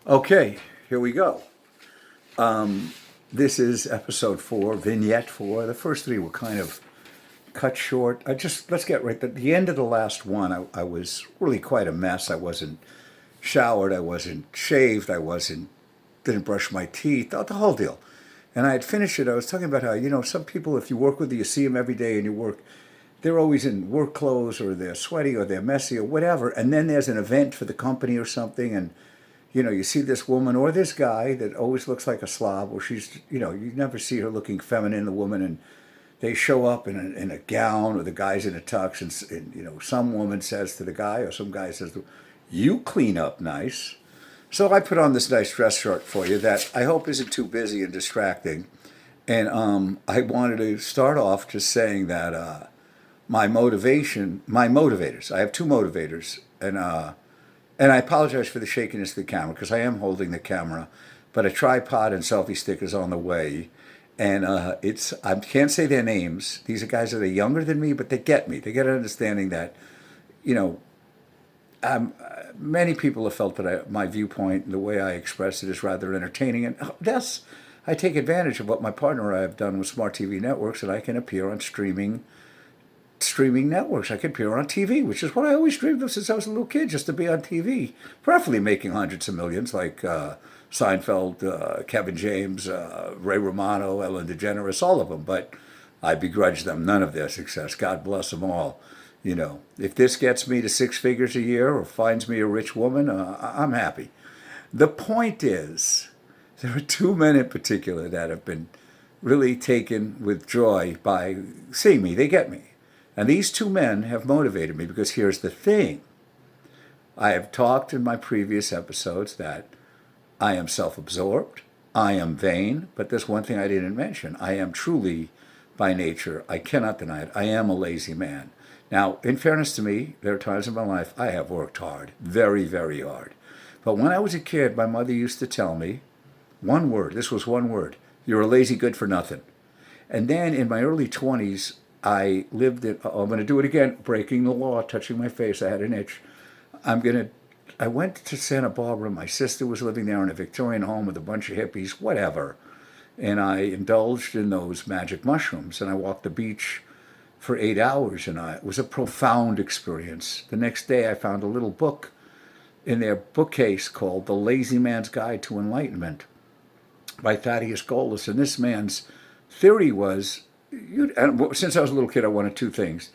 Okay, here we go. This is episode 4, vignette 4. The first 3 were kind of cut short. Let's get right at the end of the last one. I was really quite a mess. I wasn't showered. I wasn't shaved. Didn't brush my teeth. The whole deal. And I had finished it. I was talking about how, some people, if you work with them, you see them every day and you work, they're always in work clothes or they're sweaty or they're messy or whatever. And then there's an event for the company or something, and you see this woman or this guy that always looks like a slob, or you never see her looking feminine, the woman, and they show up in a gown, or the guy's in a tux, and some woman says to the guy, or some guy says, "You clean up nice." So I put on this nice dress shirt for you that I hope isn't too busy and distracting. And I wanted to start off just saying that my motivators, I have 2 motivators, and I apologize for the shakiness of the camera because I am holding the camera, but a tripod and selfie stick is on the way. And I can't say their names. These are guys that are younger than me, but they get me. They get an understanding that, you know, many people have felt that my viewpoint and the way I express it is rather entertaining. And yes, I take advantage of what my partner and I have done with smart TV networks, and I can appear on streaming networks. I could appear on TV, which is what I always dreamed of since I was a little kid, just to be on TV, preferably making hundreds of millions like Seinfeld, Kevin James, Ray Romano, Ellen DeGeneres, all of them. But I begrudge them none of their success. God bless them all. If this gets me to 6 figures a year or finds me a rich woman, I'm happy. The point is, there are 2 men in particular that have been really taken with joy by seeing me. They get me. And these 2 men have motivated me because here's the thing. I have talked in my previous episodes that I am self-absorbed, I am vain, but there's one thing I didn't mention. I am truly, by nature, I cannot deny it, I am a lazy man. Now, in fairness to me, there are times in my life I have worked hard, very, very hard. But when I was a kid, my mother used to tell me one word, this was one word, you're a lazy good for nothing. And then in my early 20s, I lived it. I'm going to do it again, breaking the law, touching my face. I had an itch. I went to Santa Barbara. My sister was living there in a Victorian home with a bunch of hippies, whatever. And I indulged in those magic mushrooms. And I walked the beach for 8 hours. And it was a profound experience. The next day, I found a little book in their bookcase called The Lazy Man's Guide to Enlightenment by Thaddeus Goldless. And this man's theory was, and since I was a little kid, I wanted 2 things: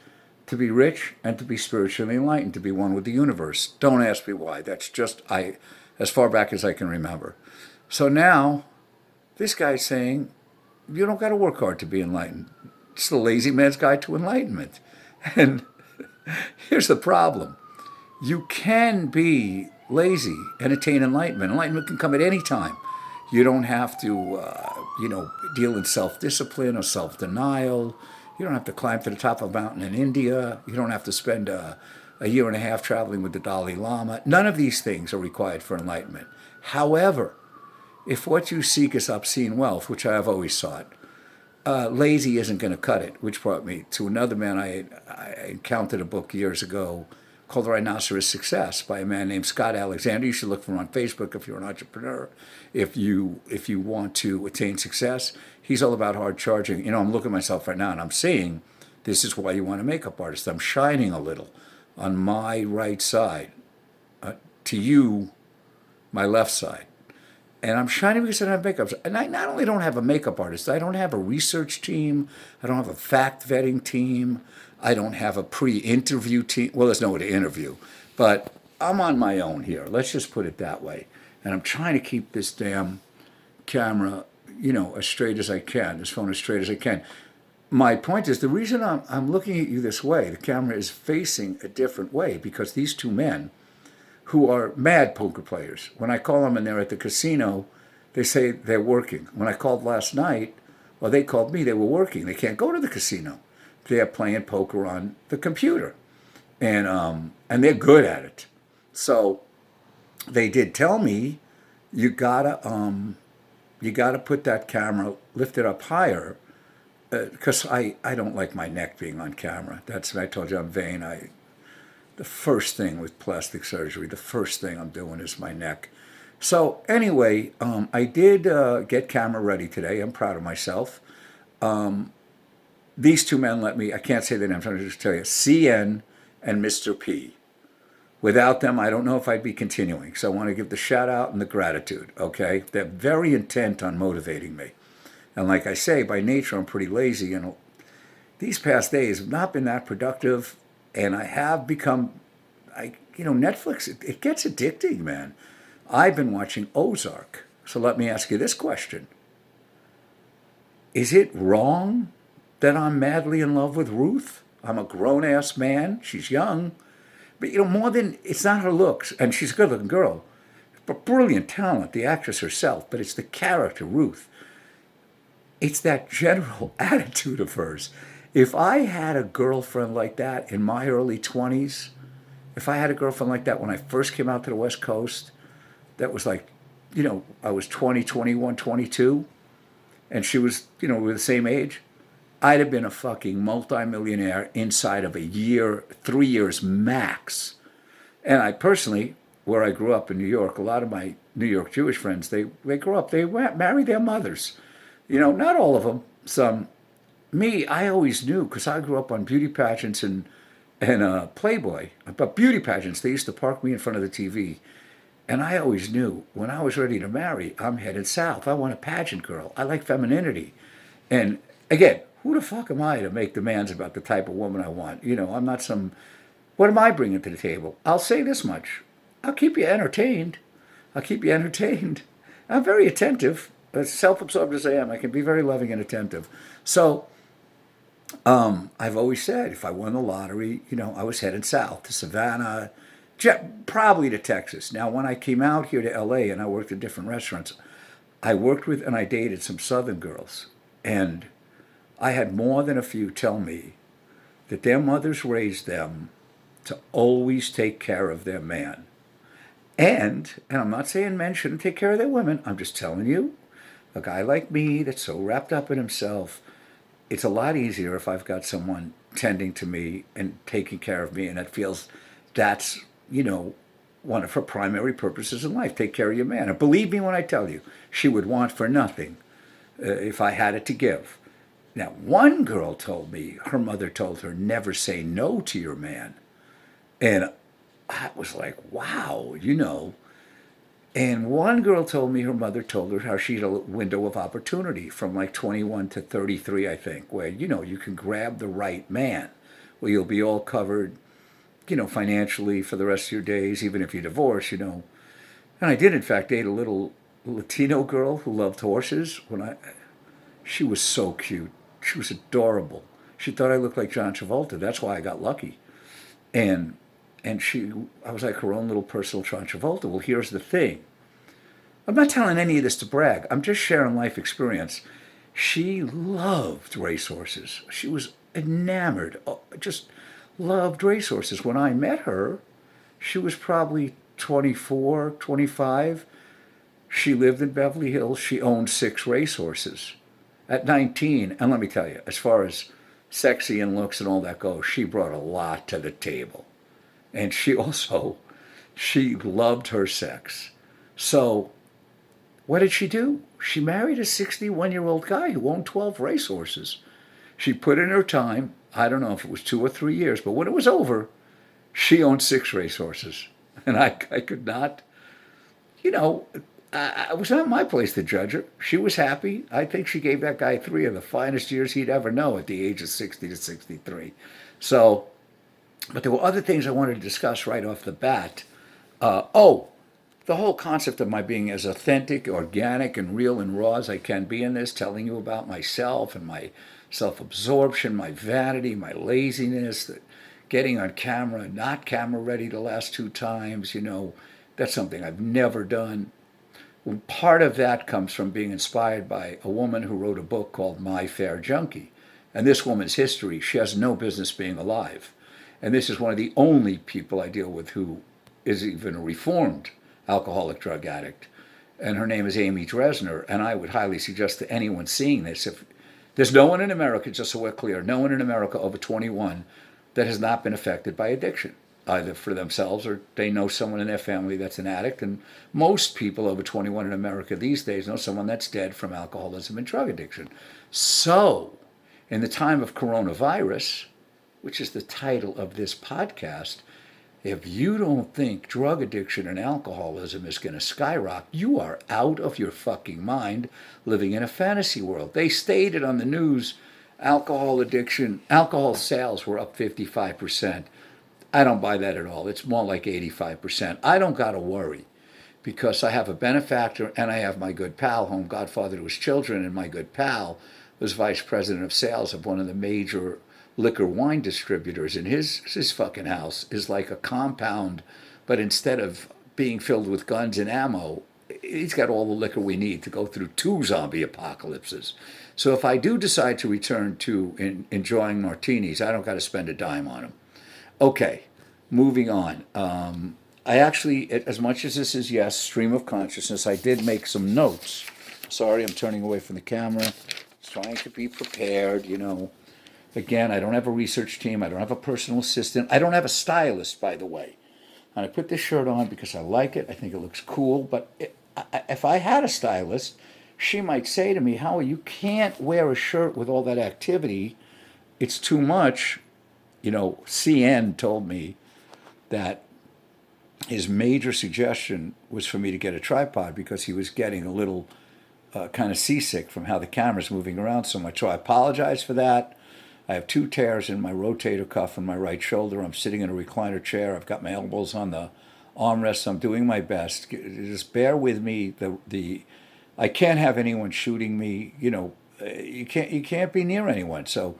to be rich and to be spiritually enlightened, to be one with the universe. Don't ask me why. That's just as far back as I can remember. So now, this guy's saying, you don't got to work hard to be enlightened. It's the lazy man's guide to enlightenment. And here's the problem: you can be lazy and attain enlightenment. Enlightenment can come at any time. You don't have to, deal in self-discipline or self-denial. You don't have to climb to the top of a mountain in India. You don't have to spend a year and a half traveling with the Dalai Lama. None of these things are required for enlightenment. However, if what you seek is obscene wealth, which I have always sought, lazy isn't going to cut it, which brought me to another man. I encountered a book years ago called The Rhinoceros Success by a man named Scott Alexander. You should look for him on Facebook if you're an entrepreneur. If you want to attain success, he's all about hard charging. I'm looking at myself right now and I'm seeing this is why you want a makeup artist. I'm shining a little on my right side, to you, my left side. And I'm shining because I don't have makeup. And I not only don't have a makeup artist, I don't have a research team. I don't have a fact vetting team. I don't have a pre-interview team. Well, there's no one to interview. But I'm on my own here. Let's just put it that way. And I'm trying to keep this damn camera, as straight as I can, this phone as straight as I can. My point is, the reason I'm looking at you this way, the camera is facing a different way, because these 2 men, who are mad poker players, when I call them and they're at the casino, they say they're working. When I called last night, well, they called me, they were working. They can't go to the casino. They're playing poker on the computer. And they're good at it. So they did tell me, you gotta put that camera, lift it up higher, because I don't like my neck being on camera. I told you I'm vain. The first thing with plastic surgery, the first thing I'm doing is my neck. So anyway, I did get camera ready today. I'm proud of myself. These two men let me, I can't say their names, I'm trying to just tell you, CN and Mr. P. Without them, I don't know if I'd be continuing. So I want to give the shout out and the gratitude, okay? They're very intent on motivating me. And like I say, by nature, I'm pretty lazy. And these past days have not been that productive. And I have become, Netflix, it gets addicting, man. I've been watching Ozark. So let me ask you this question. Is it wrong that I'm madly in love with Ruth? I'm a grown ass man. She's young. But more than, it's not her looks, and she's a good looking girl, but brilliant talent, the actress herself, but it's the character, Ruth. It's that general attitude of hers. If I had a girlfriend like that in my early 20s, if I had a girlfriend like that when I first came out to the West Coast, that was like, I was 20, 21, 22, and she was, we were the same age, I'd have been a fucking multimillionaire inside of a year, 3 years max. And I personally, where I grew up in New York, a lot of my New York Jewish friends, they grew up, they married their mothers. Not all of them, some. Me, I always knew, because I grew up on beauty pageants and Playboy. But beauty pageants, they used to park me in front of the TV. And I always knew, when I was ready to marry, I'm headed south. I want a pageant girl. I like femininity. And again, who the fuck am I to make demands about the type of woman I want? I'm not some. What am I bringing to the table? I'll say this much. I'll keep you entertained. I'll keep you entertained. I'm very attentive. As self-absorbed as I am, I can be very loving and attentive. So, I've always said if I won the lottery, I was headed south to Savannah, probably to Texas. Now, when I came out here to LA and I worked at different restaurants, I worked with and I dated some Southern girls. And I had more than a few tell me that their mothers raised them to always take care of their man. And I'm not saying men shouldn't take care of their women. I'm just telling you, a guy like me that's so wrapped up in himself, it's a lot easier if I've got someone tending to me and taking care of me, and it feels that's, one of her primary purposes in life, take care of your man. And believe me when I tell you, she would want for nothing if I had it to give. Now, one girl told me her mother told her, never say no to your man. And I was like, wow, And one girl told me her mother told her how she had a window of opportunity from like 21 to 33, I think, where, you can grab the right man, where you'll be all covered, financially for the rest of your days, even if you divorce. And I did, in fact, date a little Latino girl who loved horses. She was so cute. She was adorable. She thought I looked like John Travolta. That's why I got lucky. And I was like her own little personal John Travolta. Well, here's the thing. I'm not telling any of this to brag. I'm just sharing life experience. She loved racehorses. She was enamored, just loved racehorses. When I met her, she was probably 24, 25. She lived in Beverly Hills. She owned 6 racehorses. At 19, and let me tell you, as far as sexy and looks and all that goes, she brought a lot to the table. And she loved her sex. So what did she do? She married a 61-year-old guy who owned 12 racehorses. She put in her time. I don't know if it was 2 or 3 years, but when it was over, she owned 6 racehorses. And I could not, it was not my place to judge her. She was happy. I think she gave that guy 3 of the finest years he'd ever know at the age of 60 to 63. So, but there were other things I wanted to discuss right off the bat. The whole concept of my being as authentic, organic, and real and raw as I can be in this, telling you about myself and my self-absorption, my vanity, my laziness, getting on camera, not camera ready the last 2 times, that's something I've never done. Well, part of that comes from being inspired by a woman who wrote a book called My Fair Junkie. And this woman's history, she has no business being alive. And this is one of the only people I deal with who is even a reformed alcoholic drug addict. And her name is Amy Dresner. And I would highly suggest to anyone seeing this, if there's no one in America, just so we're clear, no one in America over 21 that has not been affected by addiction. either for themselves or they know someone in their family that's an addict. And most people over 21 in America these days know someone that's dead from alcoholism and drug addiction. So, in the time of coronavirus, which is the title of this podcast, if you don't think drug addiction and alcoholism is going to skyrocket, you are out of your fucking mind living in a fantasy world. They stated on the news alcohol addiction, alcohol sales were up 55%. I don't buy that at all. It's more like 85%. I don't got to worry because I have a benefactor and I have my good pal, home godfather to his children, and my good pal was vice president of sales of one of the major liquor wine distributors, and his fucking house is like a compound, but instead of being filled with guns and ammo, he's got all the liquor we need to go through 2 zombie apocalypses. So if I do decide to return to enjoying martinis, I don't got to spend a dime on them. Okay, moving on. I actually, as much as this is, yes, stream of consciousness, I did make some notes. Sorry, I'm turning away from the camera. Trying to be prepared, you know. Again, I don't have a research team. I don't have a personal assistant. I don't have a stylist, by the way. And I put this shirt on because I like it. I think it looks cool. But if I had a stylist, she might say to me, Howie, you can't wear a shirt with all that activity. It's too much. You know, CN told me that his major suggestion was for me to get a tripod because he was getting a little kind of seasick from how the camera's moving around so much. So I apologize for that. I have 2 tears in my rotator cuff on my right shoulder. I'm sitting in a recliner chair. I've got my elbows on the armrests. I'm doing my best. Just bear with me. I can't have anyone shooting me. You know, you can't be near anyone. So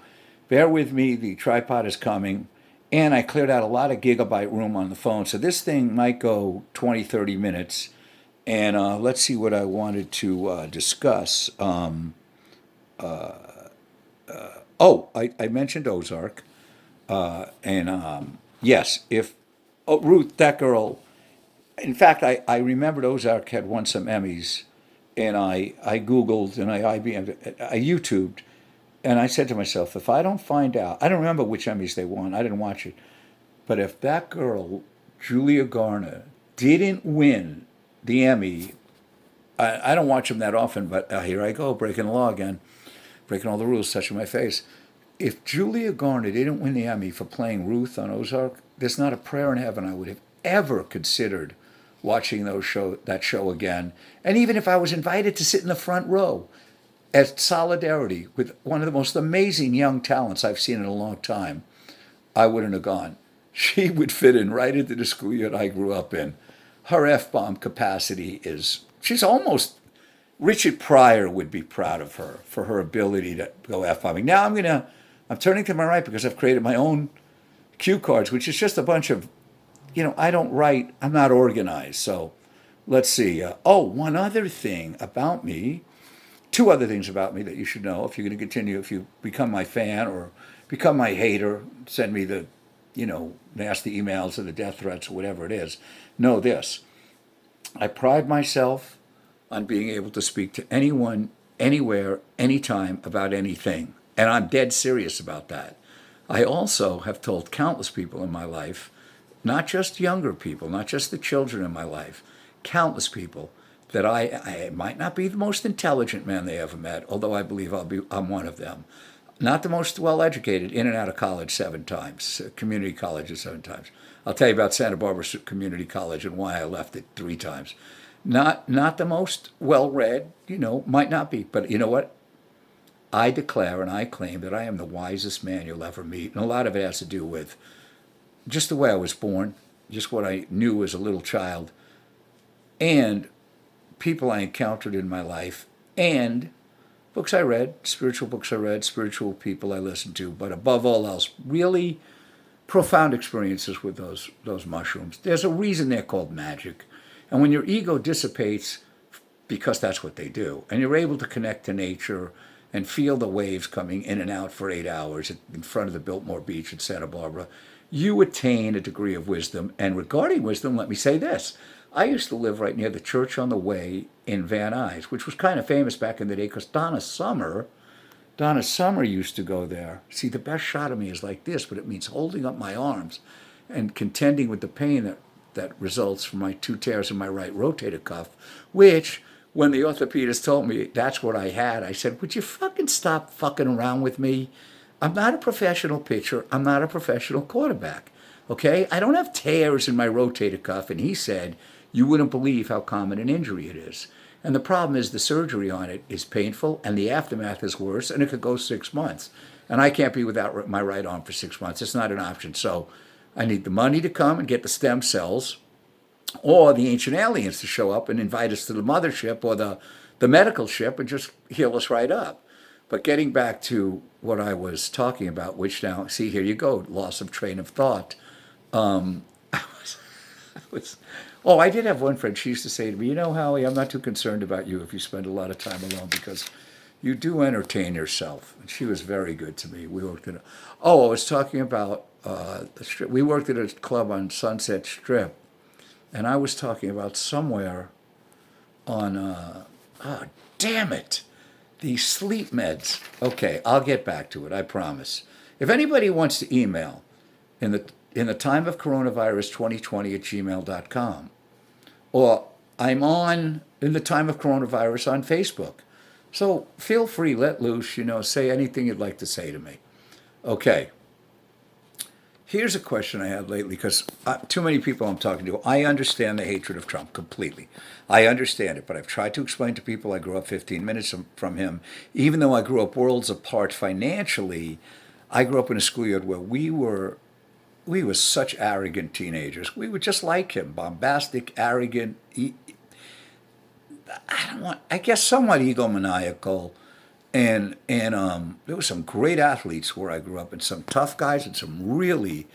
bear with me. The tripod is coming. And I cleared out a lot of gigabyte room on the phone. So this thing might go 20, 30 minutes. And let's see what I wanted to discuss. I mentioned Ozark. Yes, Ruth, that girl, in fact, I remembered Ozark had won some Emmys, and I Googled and I YouTubed, and I said to myself, if I don't find out, I don't remember which Emmys they won, I didn't watch it, but if that girl, Julia Garner, didn't win the Emmy, I don't watch them that often, but here I go, breaking the law again, breaking all the rules, touching my face. If Julia Garner didn't win the Emmy for playing Ruth on Ozark, there's not a prayer in heaven I would have ever considered watching that show again. And even if I was invited to sit in the front row at Solidarity with one of the most amazing young talents I've seen in a long time, I wouldn't have gone. She would fit in right into the schoolyard I grew up in. Her F-bomb capacity she's almost, Richard Pryor would be proud of her for her ability to go F-bombing. Now I'm turning to my right because I've created my own cue cards, which is just a bunch of, I don't write, I'm not organized. So let's see. One other thing about me, 2 other things about me that you should know if you're going to continue, if you become my fan or become my hater, send me the, nasty emails or the death threats or whatever it is. Know this. I pride myself on being able to speak to anyone, anywhere, anytime about anything. And I'm dead serious about that. I also have told countless people in my life, not just younger people, not just the children in my life, countless people, that I might not be the most intelligent man they ever met, although I believe I'm one of them. Not the most well-educated, in and out of college 7 times, community colleges 7 times. I'll tell you about Santa Barbara Community College and why I left it 3 times. Not the most well-read, might not be, but you know what? I declare and I claim that I am the wisest man you'll ever meet. And a lot of it has to do with just the way I was born, just what I knew as a little child, and people I encountered in my life, and books I read, spiritual books I read, spiritual people I listened to, but above all else, really profound experiences with those mushrooms. There's a reason they're called magic. And when your ego dissipates, because that's what they do, and you're able to connect to nature and feel the waves coming in and out for 8 hours in front of the Biltmore Beach in Santa Barbara, you attain a degree of wisdom. And regarding wisdom, let me say this. I used to live right near the Church on the Way in Van Nuys, which was kind of famous back in the day because Donna Summer used to go there. See, the best shot of me is like this, but it means holding up my arms. and contending with the pain that results from my 2 tears in my right rotator cuff, which when the orthopedist told me that's what I had, I said, would you fucking stop fucking around with me? I'm not a professional pitcher. I'm not a professional quarterback. Okay? I don't have tears in my rotator cuff. And he said, you wouldn't believe how common an injury it is. And the problem is the surgery on it is painful and the aftermath is worse and it could go 6 months. And I can't be without my right arm for 6 months. It's not an option. So I need the money to come and get the stem cells, or the ancient aliens to show up and invite us to the mothership or the medical ship and just heal us right up. But getting back to what I was talking about, which now, see, here you go, loss of train of thought. I was, oh, I did have one friend. She used to say to me, you know, Howie, I'm not too concerned about you if you spend a lot of time alone because you do entertain yourself. And she was very good to me. We worked at I was talking about the strip. We worked at a club on Sunset Strip. And I was talking about somewhere on, oh, damn it, the sleep meds. Okay, I'll get back to it, I promise. If anybody wants to email in the time of coronavirus 2020 at gmail.com, or I'm on in the time of coronavirus on Facebook. So feel free, let loose, say anything you'd like to say to me. Okay. Here's a question I had lately, because too many people I'm talking to, I understand the hatred of Trump completely. I understand it, but I've tried to explain to people I grew up 15 minutes from him. Even though I grew up worlds apart financially, I grew up in a schoolyard where we were such arrogant teenagers. We were just like him, bombastic, arrogant, I guess somewhat egomaniacal. And there were some great athletes where I grew up, and some tough guys, and some really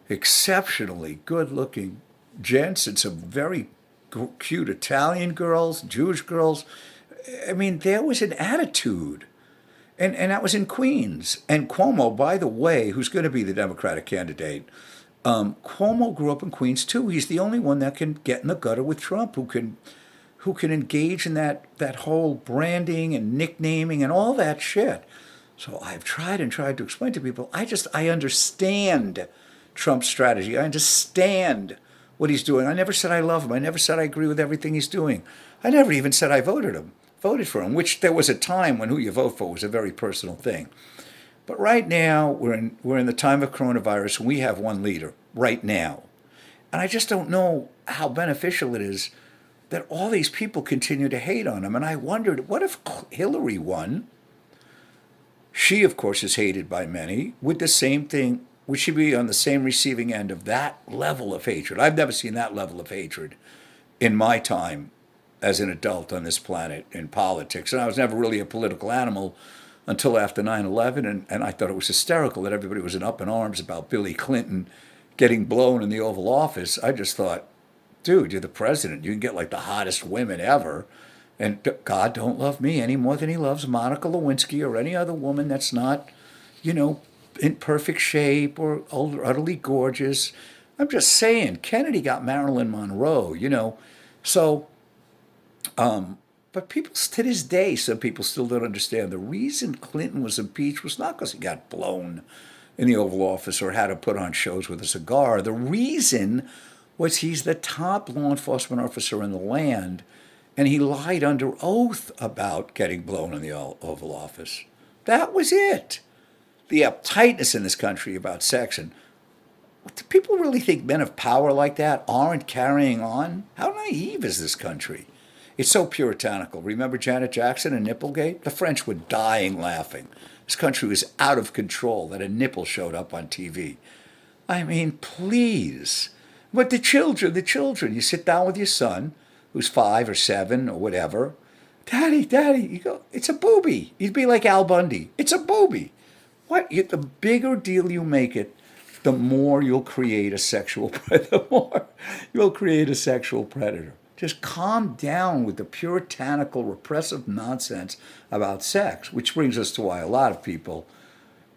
exceptionally good-looking gents, and some very cute Italian girls, Jewish girls. I mean, there was an attitude, and that was in Queens. And Cuomo, by the way, who's going to be the Democratic candidate, Cuomo grew up in Queens too. He's the only one that can get in the gutter with Trump, who can engage in that whole branding and nicknaming and all that shit. So I've tried to explain to people, I understand Trump's strategy. I understand what he's doing. I never said I love him. I never said I agree with everything he's doing. I never even said I voted for him, which there was a time when who you vote for was a very personal thing. But right now, we're in the time of coronavirus, and we have one leader right now. And I just don't know how beneficial it is that all these people continue to hate on him. And I wondered, what if Hillary won? She, of course, is hated by many. Would the same thing, would she be on the same receiving end of that level of hatred? I've never seen that level of hatred in my time as an adult on this planet in politics. And I was never really a political animal until after 9/11. And I thought it was hysterical that everybody was up in arms about Billy Clinton getting blown in the Oval Office. I just thought, dude, you're the president. You can get like the hottest women ever. And God don't love me any more than he loves Monica Lewinsky or any other woman that's not, in perfect shape or utterly gorgeous. I'm just saying, Kennedy got Marilyn Monroe, So, but people, to this day, some people still don't understand. The reason Clinton was impeached was not because he got blown in the Oval Office or had to put on shows with a cigar. The reason was he's the top law enforcement officer in the land, and he lied under oath about getting blown in the Oval Office. That was it. The uptightness in this country about sex. And do people really think men of power like that aren't carrying on? How naive is this country? It's so puritanical. Remember Janet Jackson and Nipplegate? The French were dying laughing. This country was out of control that a nipple showed up on TV. I mean, please. But the children, you sit down with your son, who's 5 or 7 or whatever. Daddy, you go, it's a booby. You'd be like Al Bundy. It's a booby. What? The bigger deal you make it, the more you'll create a sexual predator. Just calm down with the puritanical, repressive nonsense about sex, which brings us to why a lot of people,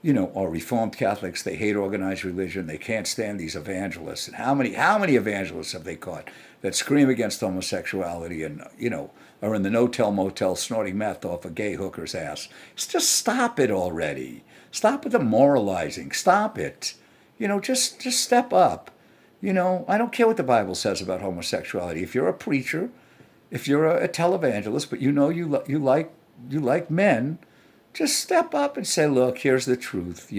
are Reformed Catholics. They hate organized religion. They can't stand these evangelists. And how many evangelists have they caught that scream against homosexuality and, are in the no-tell motel snorting meth off a gay hooker's ass? Just stop it already. Stop with the moralizing. Stop it. just step up. I don't care what the Bible says about homosexuality. If you're a preacher, if you're a televangelist, but you like men, just step up and say, look, here's the truth.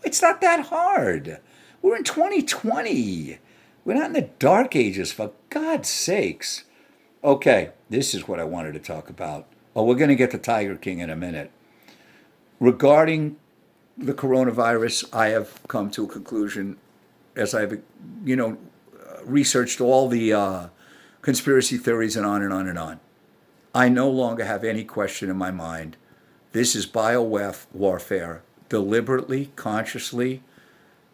It's not that hard. We're in 2020. We're not in the dark ages, for God's sakes. Okay, this is what I wanted to talk about. Oh, we're going to get to Tiger King in a minute. Regarding the coronavirus, I have come to a conclusion as I've, researched all the conspiracy theories and on and on and on. I no longer have any question in my mind. This is warfare, deliberately, consciously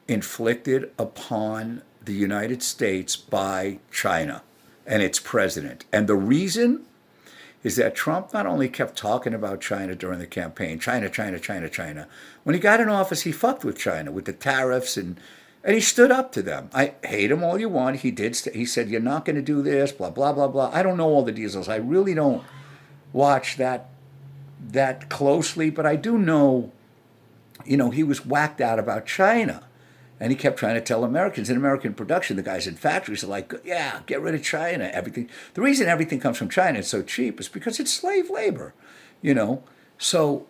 inflicted upon the United States by China and its president. And the reason is that Trump not only kept talking about China during the campaign, China, China, China, China. When he got in office, he fucked with China with the tariffs and he stood up to them. I hate him all you want. He said, you're not going to do this, blah, blah, blah, blah. I don't know all the details. I really don't watch that closely, but I do know, he was whacked out about China. And he kept trying to tell Americans in American production, the guys in factories are like, yeah, get rid of China, everything. The reason everything comes from China, it's so cheap, is because it's slave labor, So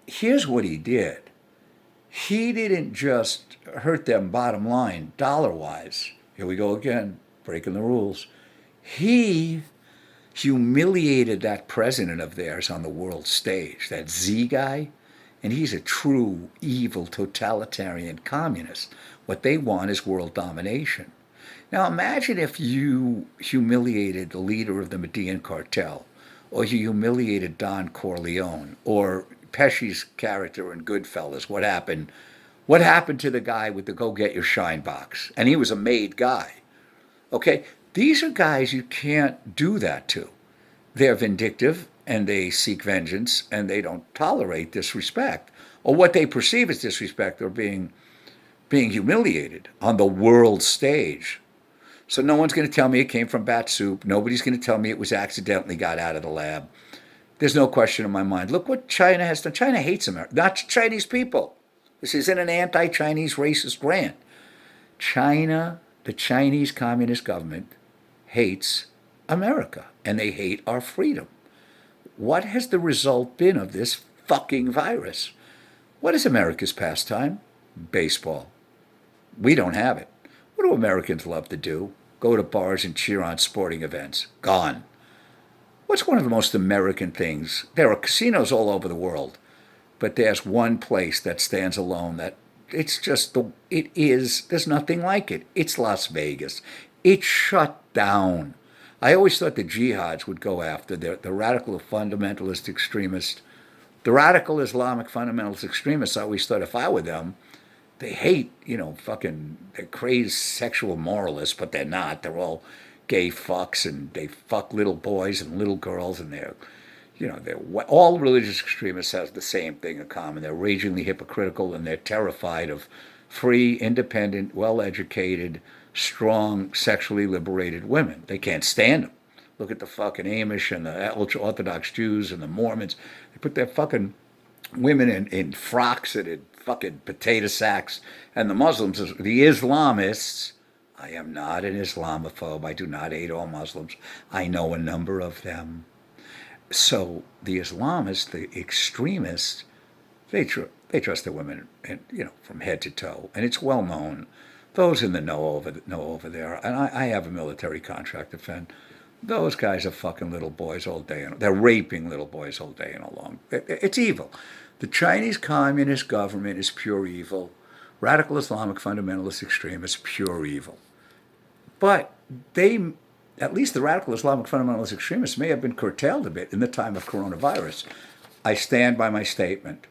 here's what he did. He didn't just hurt them bottom line, dollar-wise. Here we go again, breaking the rules. He humiliated that president of theirs on the world stage, that Z guy. And he's a true evil totalitarian communist. What they want is world domination. Now imagine if you humiliated the leader of the Median cartel, or you humiliated Don Corleone, or Pesci's character in Goodfellas. What happened? What happened to the guy with the go get your shine box? And he was a made guy. Okay, these are guys you can't do that to. They're vindictive and they seek vengeance and they don't tolerate disrespect or what they perceive as disrespect or being humiliated on the world stage. So no one's going to tell me it came from bat soup. Nobody's going to tell me it was accidentally got out of the lab. There's no question in my mind. Look what China has done. China hates America, not Chinese people. This isn't an anti-Chinese racist rant. China, the Chinese Communist government, hates America, and they hate our freedom. What has the result been of this fucking virus? What is America's pastime? Baseball. We don't have it. What do Americans love to do? Go to bars and cheer on sporting events. Gone. What's one of the most American things? There are casinos all over the world, but there's one place that stands alone that there's nothing like it. It's Las Vegas. It's shut down. I always thought the jihads would go after the radical fundamentalist extremists. The radical Islamic fundamentalist extremists, I always thought if I were them, they hate, they're crazed sexual moralists, but they're not. They're all gay fucks and they fuck little boys and little girls and all religious extremists have the same thing in common. They're ragingly hypocritical and they're terrified of free, independent, well-educated, strong, sexually liberated women. They can't stand them. Look at the fucking Amish and the ultra-Orthodox Jews and the Mormons. They put their fucking women in frocks and in fucking potato sacks. And the Muslims, the Islamists, I am not an Islamophobe. I do not hate all Muslims. I know a number of them. So the Islamists, the extremists, they trust their women, from head to toe. And it's well known. Those in the know over there, and I have a military contract to defend. Those guys are fucking little boys all day. They're raping little boys all day and all long. It's evil. The Chinese Communist government is pure evil. Radical Islamic fundamentalist extremists, pure evil. But at least the radical Islamic fundamentalist extremists may have been curtailed a bit in the time of coronavirus. I stand by my statement.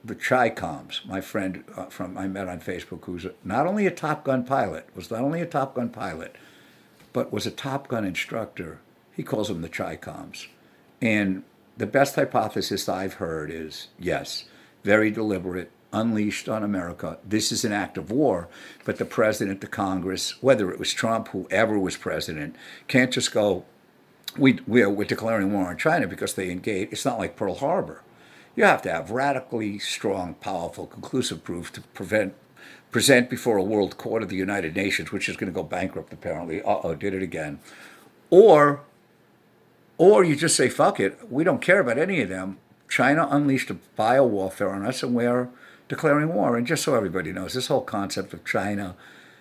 The Chi-Coms, my friend I met on Facebook, who's not only a Top Gun pilot, but was a Top Gun instructor. He calls them the Chi-Coms. And the best hypothesis I've heard is, yes, very deliberate, unleashed on America. This is an act of war, but the president, the Congress, whether it was Trump, whoever was president, can't just go, we're declaring war on China because they engage. It's not like Pearl Harbor. You have to have radically strong, powerful, conclusive proof to prevent present before a world court of the United Nations, which is going to go bankrupt apparently. Uh-oh, did it again. Or or you just say, fuck it, we don't care about any of them. China unleashed a biowarfare on us and we're declaring war. And just so everybody knows, this whole concept of China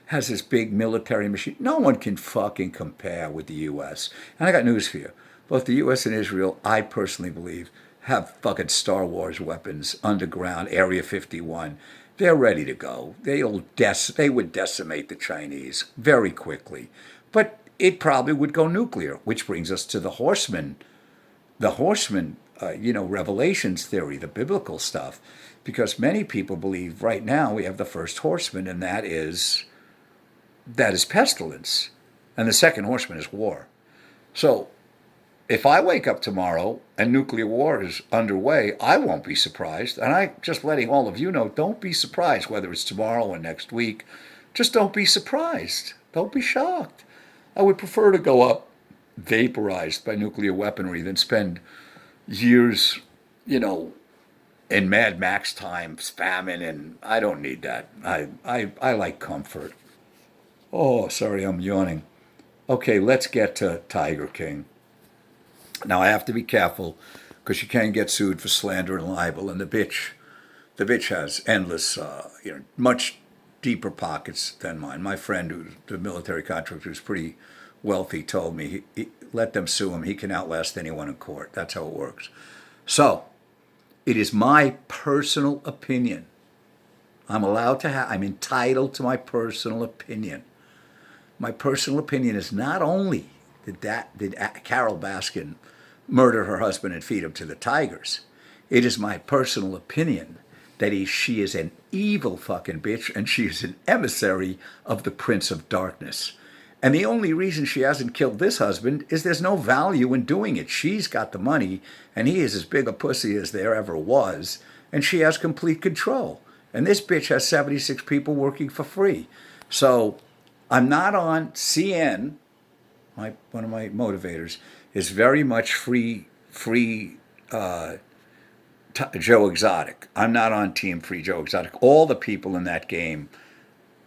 has this big military machine. No one can fucking compare with the U.S. And I got news for you. Both the U.S. and Israel, I personally believe, have fucking Star Wars weapons underground, Area 51. They're ready to go. They would decimate the Chinese very quickly. But it probably would go nuclear, which brings us to the horseman, Revelations theory, the biblical stuff, because many people believe right now we have the first horseman, and that is pestilence, and the second horseman is war. So if I wake up tomorrow and nuclear war is underway, I won't be surprised. And I just letting all of you know, don't be surprised whether it's tomorrow or next week. Just don't be surprised. Don't be shocked. I would prefer to go up vaporized by nuclear weaponry than spend years, in Mad Max times, famine, and I don't need that. I like comfort. Oh, sorry, I'm yawning. Okay, let's get to Tiger King. Now I have to be careful because you can get sued for slander and libel, and the bitch has endless, much deeper pockets than mine. My friend, who's the military contractor, who's pretty wealthy, told me let them sue him. He can outlast anyone in court. That's how it works. So it is my personal opinion. I'm entitled to my personal opinion. My personal opinion is not only did Carol Baskin murder her husband and feed him to the tigers. It is my personal opinion that she is an evil fucking bitch and she is an emissary of the Prince of Darkness. And the only reason she hasn't killed this husband is there's no value in doing it. She's got the money and he is as big a pussy as there ever was, and she has complete control. And this bitch has 76 people working for free. So I'm not on CN. One of my motivators is very much free Joe Exotic. I'm not on Team Free Joe Exotic. All the people in that game,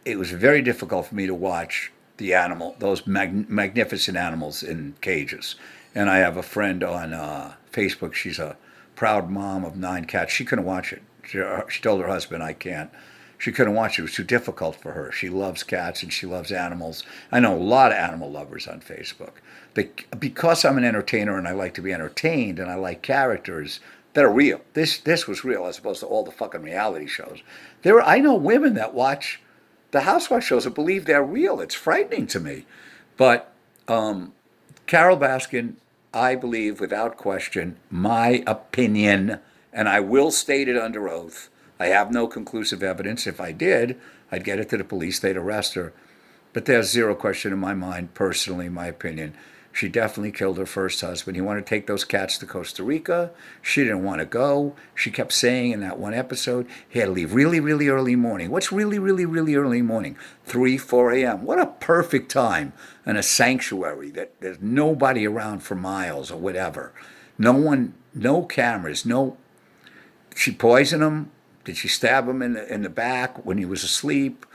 it was very difficult for me to watch those magnificent animals in cages. And I have a friend on Facebook. She's a proud mom of 9 cats. She couldn't watch it. She told her husband, I can't. She couldn't watch it. It was too difficult for her. She loves cats and she loves animals. I know a lot of animal lovers on Facebook. Because I'm an entertainer and I like to be entertained and I like characters that are real. This was real as opposed to all the fucking reality shows. I know women that watch the housewife shows and believe they're real. It's frightening to me. But Carol Baskin, I believe without question, my opinion, and I will state it under oath. I have no conclusive evidence. If I did, I'd get it to the police. They'd arrest her. But there's zero question in my mind, personally, my opinion. She definitely killed her first husband. He wanted to take those cats to Costa Rica. She didn't want to go. She kept saying in that one episode, he had to leave really, really early morning. What's really, really, really early morning? 3, 4 a.m. What a perfect time in a sanctuary that there's nobody around for miles or whatever. No one, no cameras, no. She poisoned him. Did she stab him in the back when he was asleep?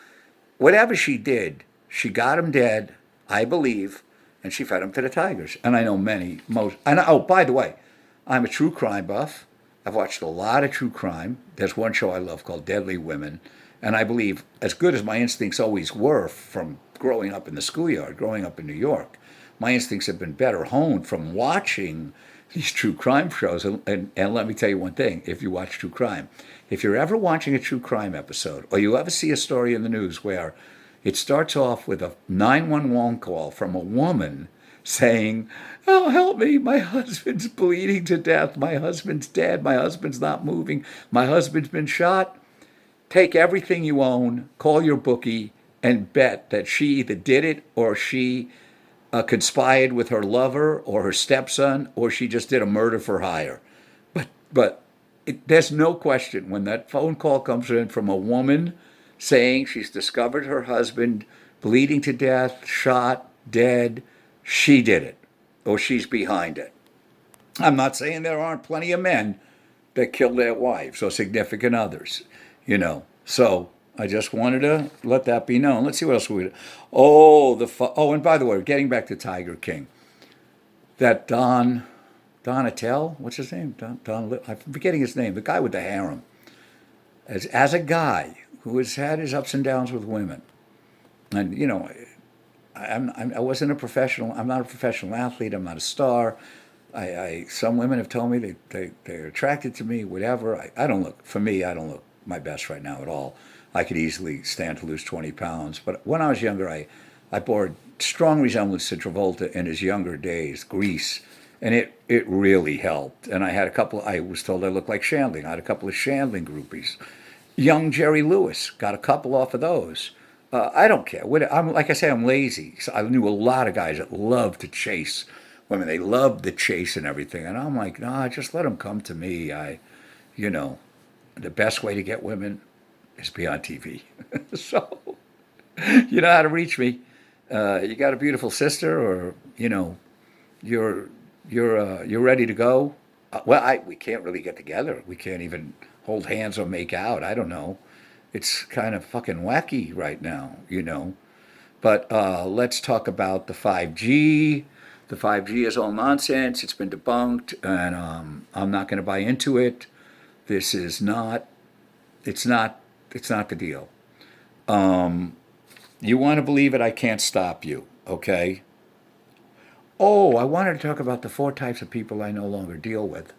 Whatever she did, she got him dead, I believe, and she fed him to the tigers. And I know by the way, I'm a true crime buff. I've watched a lot of true crime. There's one show I love called Deadly Women. And I believe, as good as my instincts always were from growing up in the schoolyard, growing up in New York, my instincts have been better honed from watching these true crime shows. And let me tell you one thing, if you watch true crime, if you're ever watching a true crime episode, or you ever see a story in the news where it starts off with a 911 call from a woman saying, oh, help me, my husband's bleeding to death, my husband's dead, my husband's not moving, my husband's been shot, take everything you own, call your bookie, and bet that she either did it or she conspired with her lover or her stepson, or she just did a murder for hire. But there's no question when that phone call comes in from a woman saying she's discovered her husband bleeding to death, shot, dead, she did it, or she's behind it. I'm not saying there aren't plenty of men that kill their wives or significant others, So I just wanted to let that be known. Let's see what else we. Oh, and by the way, getting back to Tiger King, that Donatel, what's his name? I'm forgetting his name. The guy with the harem. As a guy who has had his ups and downs with women, and I wasn't a professional. I'm not a professional athlete. I'm not a star. Some women have told me they're attracted to me. Whatever. I don't look for me. I don't look my best right now at all. I could easily stand to lose 20 pounds. But when I was younger, I bore a strong resemblance to Travolta in his younger days, Grease, and it really helped. And I had a couple. I was told I looked like Shandling. I had a couple of Shandling groupies. Young Jerry Lewis got a couple off of those. I don't care. I'm like I say, I'm lazy. So I knew a lot of guys that love to chase women. They love the chase and everything, and I'm like, nah, just let them come to me. You know, the best way to get women is be on TV. So you know how to reach me. You got a beautiful sister, or you're you're ready to go. We can't really get together. We can't even hold hands or make out. I don't know. It's kind of fucking wacky right now. But let's talk about the 5G. The 5G is all nonsense. It's been debunked, and I'm not going to buy into it. This is not. It's not. It's not the deal. You want to believe it? I can't stop you. Okay. Oh, I wanted to talk about the four types of people I no longer deal with.